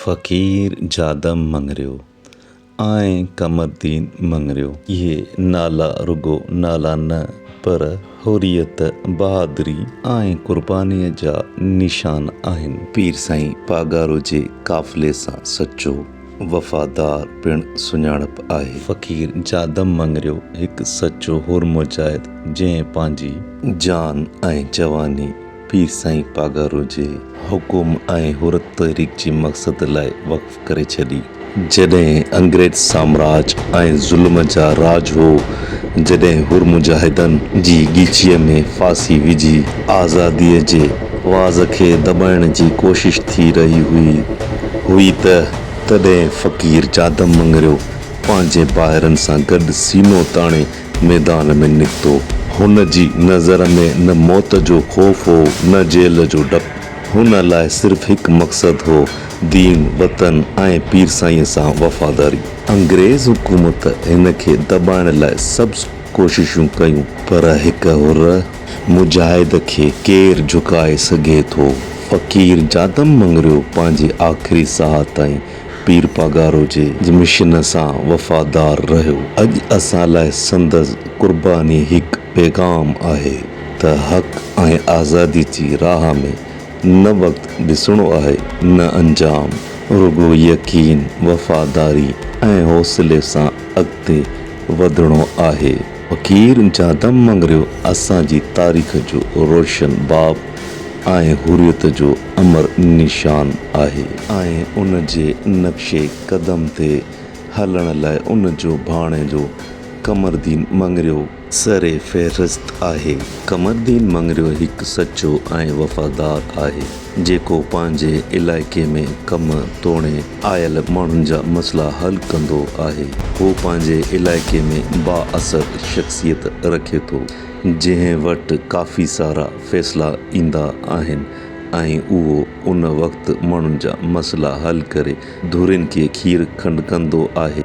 फ़कीर जादम मंगरियो आए कमरदीन मंगरियो। ये नाला रुगो नाला न पर हुरियत बहादुरी ऐं क़ुर्बानीअ जा निशान आहिनि। पीर साईं पागारो जे काफ़िले सां सचो वफ़ादार पिणु सुञाणप आहे। फ़कीर जादम मंगरियो हिकु सचो हुर मुजाहिद जंहिं पंहिंजी जान ऐं जवानी पीर साईं पागारो जे हुकुम ऐं हुर तहरीक जी मक़सद लाइ वक़्फ़ करे छॾी। जॾहिं अंग्रेज़ साम्राज ऐं ज़ुल्म जा राज हो, जॾहिं हुर मुजाहिदनि जी ॻीचीअ में फांसी विझी आज़ादीअ जे वाज़ खे दॿाइण जी कोशिश थी रही हुई तॾहिं फ़कीर जादम मंगरियो पंहिंजे ॿाहिरनि सां गॾु सीनो ताणे मैदान में निकितो। हुन जी नज़र में न मौत जो ख़ौफ़ हो न जेल जो डपु। हुन लाइ सिर्फ़ु हिकु मक़सदु हो, दीन वतन ऐं पीर साईं सां वफ़ादारी। अंग्रेज़ हुकूमत हिन खे दॿाइण लाइ सभु कोशिशूं कयूं, पर हिकु हुर मुजाहिद खे केरु झुकाए सघे थो। फ़कीर जादम मंगरियो पंहिंजे आख़िरी साह ताईं पीर पागारो जे मिशन सां वफ़ादार रहियो। अॼु असां लाइ संदसि क़ुर्बानी हिकु पैगाम आहे त हक़ ऐं आज़ादी जी राह में न वक़्तु ॾिसणो आहे न अंजाम, रुगो यकीन वफ़ादारी ऐं हौसले सां अॻिते वधिणो आहे। फ़कीर जादम मंगरियो असांजी तारीख़ जो रोशन बाब ऐं हुरियत जो अमर निशान आहे ऐं उन जे नक्शे क़दम ते हलण लाइ उन जो भाणेजो कमरदीन मंगरियो सरे फ़हिरिस्त आहे। कमरदीन मंगरियो हिकु सचो ऐं वफ़ादार आहे जेको पंहिंजे इलाइक़े में कमु तोड़े आयल माण्हुनि जा मसइला हल कंदो आहे। हू पंहिंजे इलाइक़े में बाअसर शख़्सियत रखे थो जंहिं वटि काफ़ी सारा फ़ैसिला ईंदा आहिनि ऐं उहो उन वक़्तु माण्हुनि जा मसइला हल करे धुरियुनि खे खीर खंड कंदो आहे।